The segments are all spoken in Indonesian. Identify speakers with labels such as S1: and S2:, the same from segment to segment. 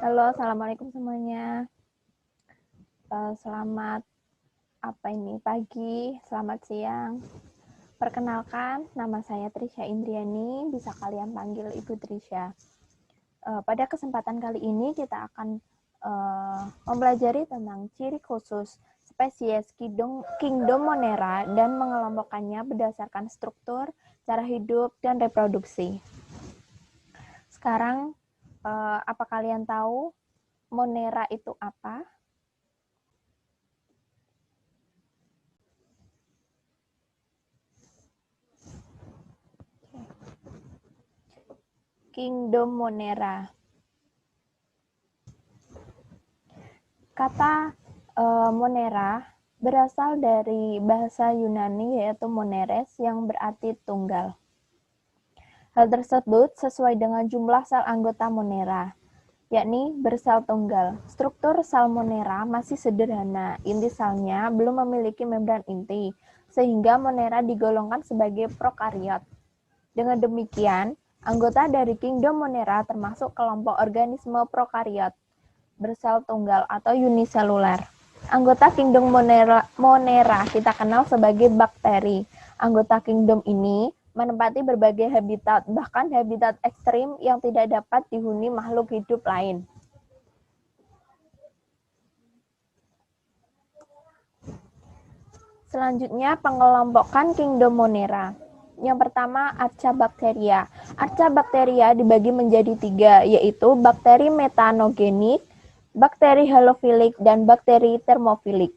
S1: Halo, assalamualaikum semuanya. Selamat pagi, selamat siang. Perkenalkan, nama saya Trisha Indriani, bisa kalian panggil Ibu Trisha. Pada kesempatan kali ini kita akan mempelajari tentang ciri khusus spesies Kingdom Monera dan mengelompokkannya berdasarkan struktur, cara hidup, dan reproduksi. Sekarang, apa kalian tahu Monera itu apa? Kingdom Monera. Kata Monera berasal dari bahasa Yunani yaitu moneres yang berarti tunggal. Hal tersebut sesuai dengan jumlah sel anggota Monera, yakni bersel tunggal. Struktur sel Monera masih sederhana, inti selnya belum memiliki membran inti, sehingga Monera digolongkan sebagai prokariot. Dengan demikian, anggota dari Kingdom Monera termasuk kelompok organisme prokariot bersel tunggal atau uniseluler. Anggota Kingdom Monera kita kenal sebagai bakteri. Anggota Kingdom ini menempati berbagai habitat, bahkan habitat ekstrim yang tidak dapat dihuni makhluk hidup lain. Selanjutnya, pengelompokan Kingdom Monera. Yang pertama, Archaebacteria. Archaebacteria dibagi menjadi 3, yaitu bakteri metanogenik, bakteri halofilik, dan bakteri termofilik.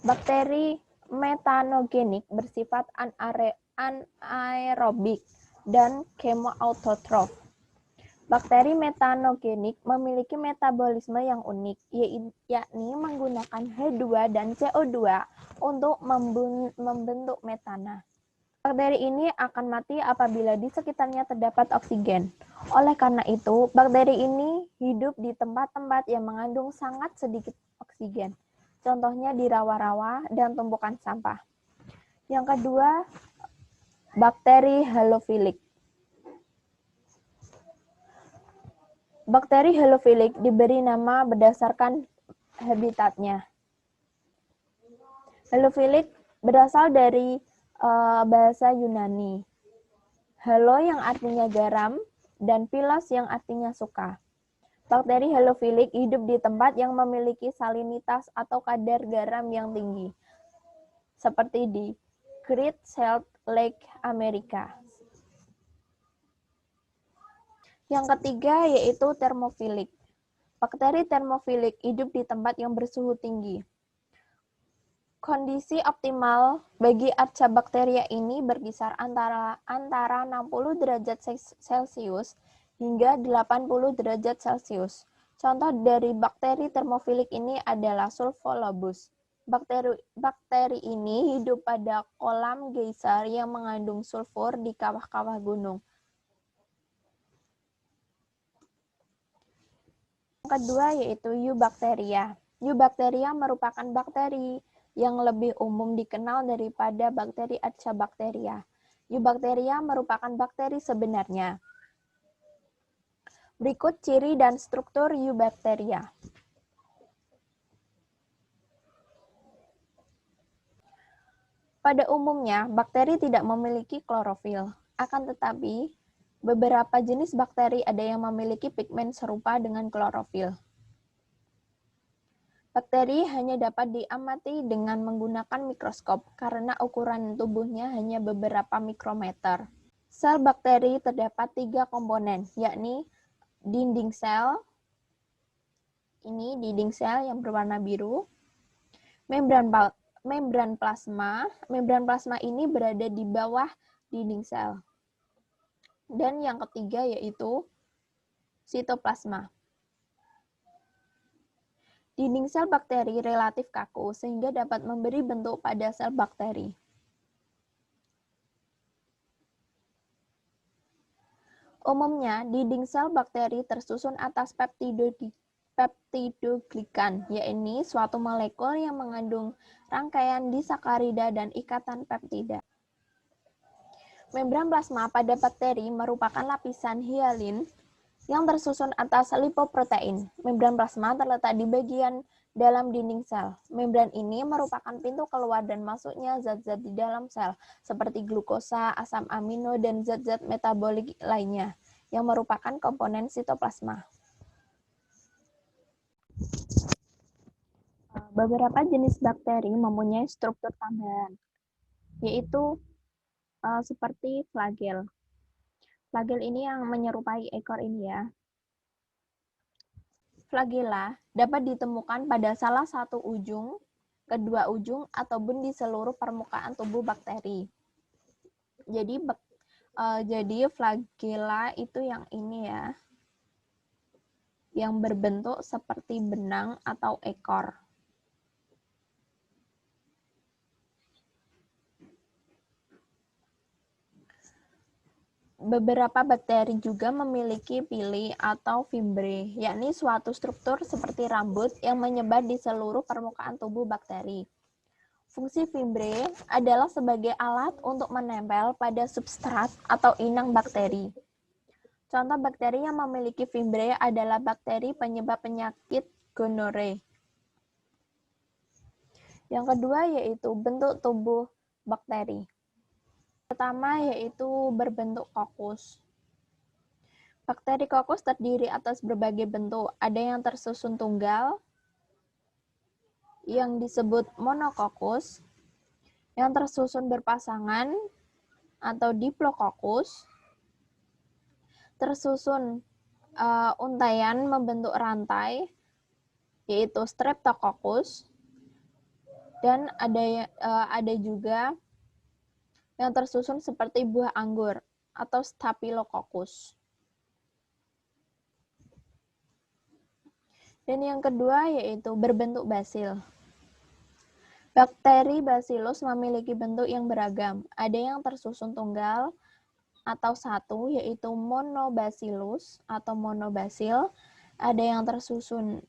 S1: Bakteri metanogenik bersifat anaerobik dan chemoautotrof. Bakteri metanogenik memiliki metabolisme yang unik, yakni menggunakan H2 dan CO2 untuk membentuk metana. Bakteri ini akan mati apabila di sekitarnya terdapat oksigen. Oleh karena itu, bakteri ini hidup di tempat-tempat yang mengandung sangat sedikit oksigen. Contohnya di rawa-rawa dan tumpukan sampah. Yang kedua, bakteri halofilik. Bakteri halofilik diberi nama berdasarkan habitatnya. Halofilik berasal dari bahasa Yunani. Halo yang artinya garam dan philos yang artinya suka. Bakteri halofilik hidup di tempat yang memiliki salinitas atau kadar garam yang tinggi, seperti di Great Salt Lake Amerika. Yang ketiga yaitu termofilik. Bakteri termofilik hidup di tempat yang bersuhu tinggi. Kondisi optimal bagi Archaebacteria ini berkisar antara 60 derajat Celcius hingga 80 derajat Celcius. Contoh dari bakteri termofilik ini adalah Sulfolobus. Bakteri ini hidup pada kolam geyser yang mengandung sulfur di kawah-kawah gunung. Yang kedua yaitu Eubacteria. Eubacteria merupakan bakteri yang lebih umum dikenal daripada bakteri Archaebacteria. Eubacteria merupakan bakteri sebenarnya. Berikut ciri dan struktur Eubacteria. Pada umumnya, bakteri tidak memiliki klorofil. Akan tetapi, beberapa jenis bakteri ada yang memiliki pigmen serupa dengan klorofil. Bakteri hanya dapat diamati dengan menggunakan mikroskop karena ukuran tubuhnya hanya beberapa mikrometer. Sel bakteri terdapat 3 komponen, yakni dinding sel, ini dinding sel yang berwarna biru, membran plasma. Membran plasma ini berada di bawah dinding sel. Dan yang ketiga yaitu sitoplasma. Dinding sel bakteri relatif kaku sehingga dapat memberi bentuk pada sel bakteri. Umumnya, dinding sel bakteri tersusun atas peptidoglikan, yaitu suatu molekul yang mengandung rangkaian disakarida dan ikatan peptida. Membran plasma pada bakteri merupakan lapisan hialin yang tersusun atas lipoprotein. Membran plasma terletak di bagian dalam dinding sel. Membran ini merupakan pintu keluar dan masuknya zat-zat di dalam sel, seperti glukosa, asam amino, dan zat-zat metabolik lainnya, yang merupakan komponen sitoplasma. Beberapa jenis bakteri mempunyai struktur tambahan, yaitu seperti flagel. Flagel ini yang menyerupai ekor ini ya. Flagella dapat ditemukan pada salah satu ujung, kedua ujung, ataupun di seluruh permukaan tubuh bakteri. Jadi flagella itu yang ini ya, yang berbentuk seperti benang atau ekor. Beberapa bakteri juga memiliki pili atau fimbre, yakni suatu struktur seperti rambut yang menyebar di seluruh permukaan tubuh bakteri. Fungsi fimbre adalah sebagai alat untuk menempel pada substrat atau inang bakteri. Contoh bakteri yang memiliki fimbre adalah bakteri penyebab penyakit gonore. Yang kedua yaitu bentuk tubuh bakteri. Pertama yaitu berbentuk kokus. Bakteri kokus terdiri atas berbagai bentuk. Ada yang tersusun tunggal, yang disebut monokokus, yang tersusun berpasangan atau diplokokus, tersusun untaian membentuk rantai, yaitu streptokokus, dan ada juga yang tersusun seperti buah anggur atau staphylococcus. Dan yang kedua yaitu berbentuk basil. Bakteri Bacillus memiliki bentuk yang beragam. Ada yang tersusun tunggal atau satu, yaitu monobacillus atau monobacil. Ada yang tersusun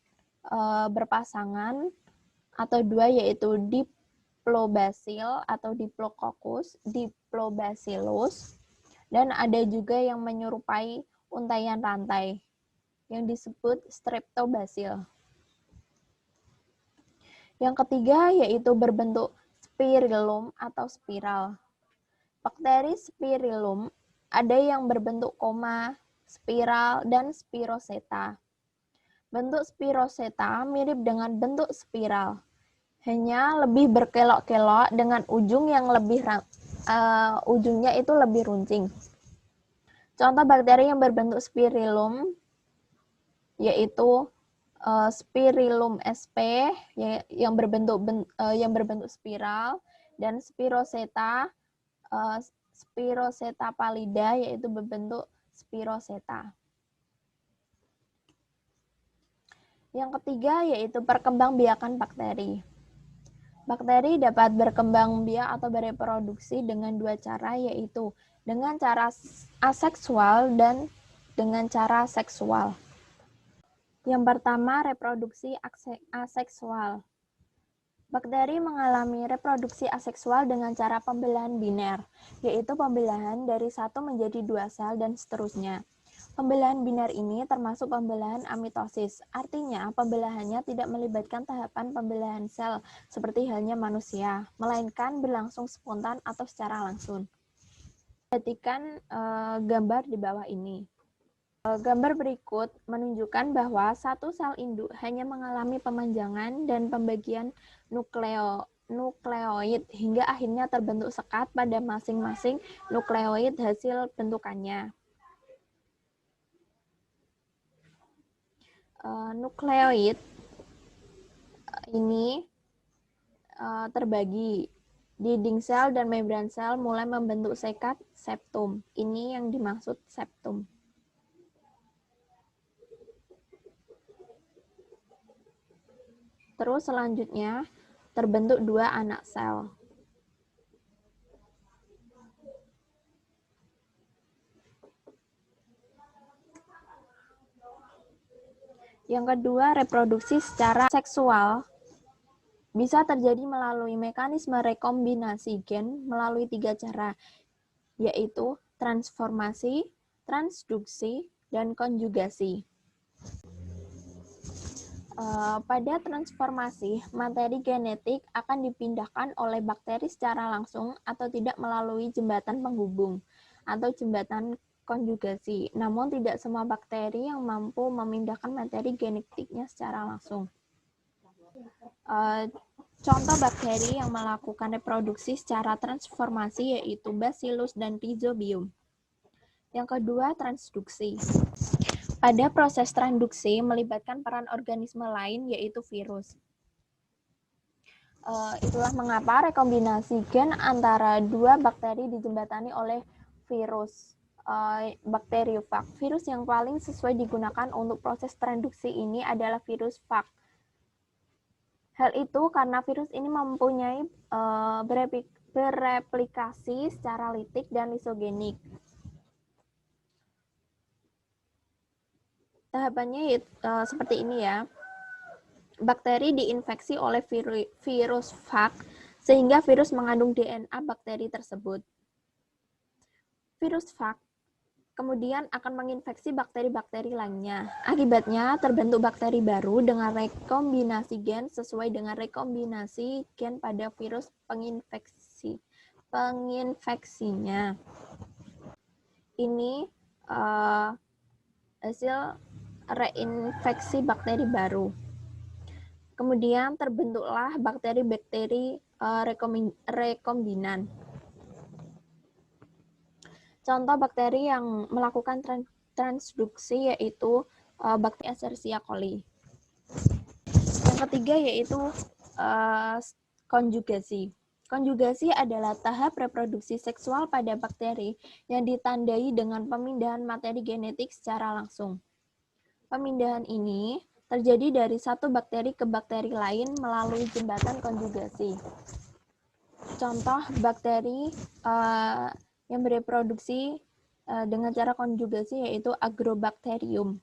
S1: berpasangan atau dua, yaitu diplobacil atau diplobacillus. Dan ada juga yang menyerupai untaian rantai, yang disebut streptobacil. Yang ketiga yaitu berbentuk spirillum atau spiral. Bakteri spirillum ada yang berbentuk koma, spiral, dan spiroseta. Bentuk spiroseta mirip dengan bentuk spiral, hanya lebih berkelok-kelok dengan ujungnya itu lebih runcing. Contoh bakteri yang berbentuk spirillum yaitu Spirillum sp yang berbentuk spiral, dan Spiroseta pallida yaitu berbentuk spiroseta. Yang ketiga yaitu perkembangbiakan bakteri. Bakteri dapat berkembang biak atau bereproduksi dengan dua cara, yaitu dengan cara aseksual dan dengan cara seksual. Yang pertama, reproduksi aseksual. Bakteri mengalami reproduksi aseksual dengan cara pembelahan biner, yaitu pembelahan dari satu menjadi dua sel dan seterusnya. Pembelahan biner ini termasuk pembelahan amitosis, artinya pembelahannya tidak melibatkan tahapan pembelahan sel seperti halnya manusia, melainkan berlangsung spontan atau secara langsung. Perhatikan gambar di bawah ini. Gambar berikut menunjukkan bahwa satu sel induk hanya mengalami pemanjangan dan pembagian nukleoid hingga akhirnya terbentuk sekat pada masing-masing nukleoid hasil bentukannya. Nukleoid ini terbagi. Dinding sel dan membran sel mulai membentuk sekat septum. Ini yang dimaksud septum. Terus selanjutnya terbentuk dua anak sel. Yang kedua, reproduksi secara seksual bisa terjadi melalui mekanisme rekombinasi gen melalui tiga cara, yaitu transformasi, transduksi, dan konjugasi. Pada transformasi, materi genetik akan dipindahkan oleh bakteri secara langsung atau tidak melalui jembatan penghubung atau jembatan konjugasi. Namun tidak semua bakteri yang mampu memindahkan materi genetiknya secara langsung. Contoh bakteri yang melakukan reproduksi secara transformasi yaitu Bacillus dan Rhizobium. Yang kedua, transduksi. Pada proses transduksi melibatkan peran organisme lain yaitu virus. Itulah mengapa rekombinasi gen antara dua bakteri dijembatani oleh virus bakteriofag. Virus yang paling sesuai digunakan untuk proses transduksi ini adalah virus phag. Hal itu karena virus ini mempunyai bereplikasi secara litik dan lisogenik. Tahapannya seperti ini ya. Bakteri diinfeksi oleh virus phag sehingga virus mengandung DNA bakteri tersebut. Virus phag kemudian akan menginfeksi bakteri-bakteri lainnya. Akibatnya terbentuk bakteri baru dengan rekombinasi gen sesuai dengan rekombinasi gen pada virus penginfeksinya. Ini hasil reinfeksi bakteri baru. Kemudian terbentuklah bakteri-bakteri rekombinan. Contoh bakteri yang melakukan transduksi yaitu bakteri Escherichia coli. Yang ketiga yaitu konjugasi. Konjugasi adalah tahap reproduksi seksual pada bakteri yang ditandai dengan pemindahan materi genetik secara langsung. Pemindahan ini terjadi dari satu bakteri ke bakteri lain melalui jembatan konjugasi. Contoh bakteri yang bereproduksi dengan cara konjugasi yaitu Agrobacterium.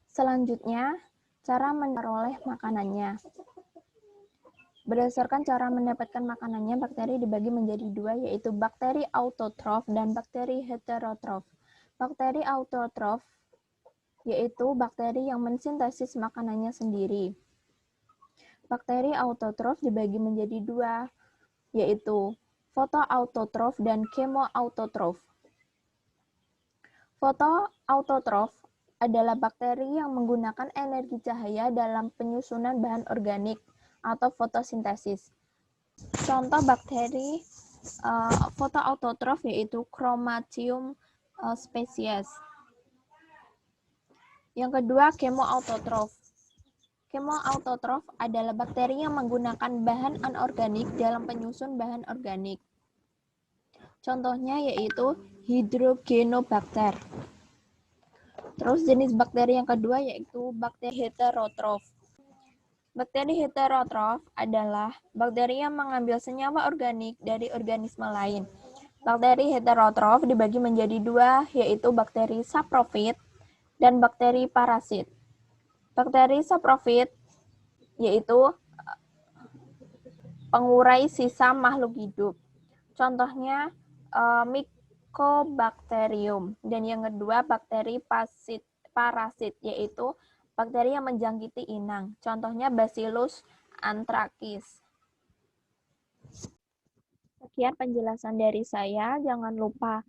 S1: Selanjutnya, cara memperoleh makanannya. Berdasarkan cara mendapatkan makanannya, bakteri dibagi menjadi dua, yaitu bakteri autotrof dan bakteri heterotrof. Bakteri autotrof yaitu bakteri yang mensintesis makanannya sendiri. Bakteri autotrof dibagi menjadi dua, yaitu fotoautotrof dan kemoautotrof. Fotoautotrof adalah bakteri yang menggunakan energi cahaya dalam penyusunan bahan organik atau fotosintesis. Contoh bakteri fotoautotrof yaitu Chromatium species. Yang kedua, kemoautotrof. Kemoautotrof adalah bakteri yang menggunakan bahan anorganik dalam penyusun bahan organik. Contohnya yaitu Hydrogenobacter. Terus jenis bakteri yang kedua yaitu bakteri heterotrof. Bakteri heterotrof adalah bakteri yang mengambil senyawa organik dari organisme lain. Bakteri heterotrof dibagi menjadi dua, yaitu bakteri saprofit dan bakteri parasit. Bakteri saprofit yaitu pengurai sisa makhluk hidup. Contohnya Mycobacterium. Dan yang kedua bakteri parasit yaitu bakteri yang menjangkiti inang. Contohnya Bacillus anthracis. Sekian penjelasan dari saya. Jangan lupa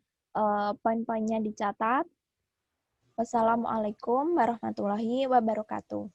S1: poin-poinnya dicatat. Wassalamualaikum warahmatullahi wabarakatuh.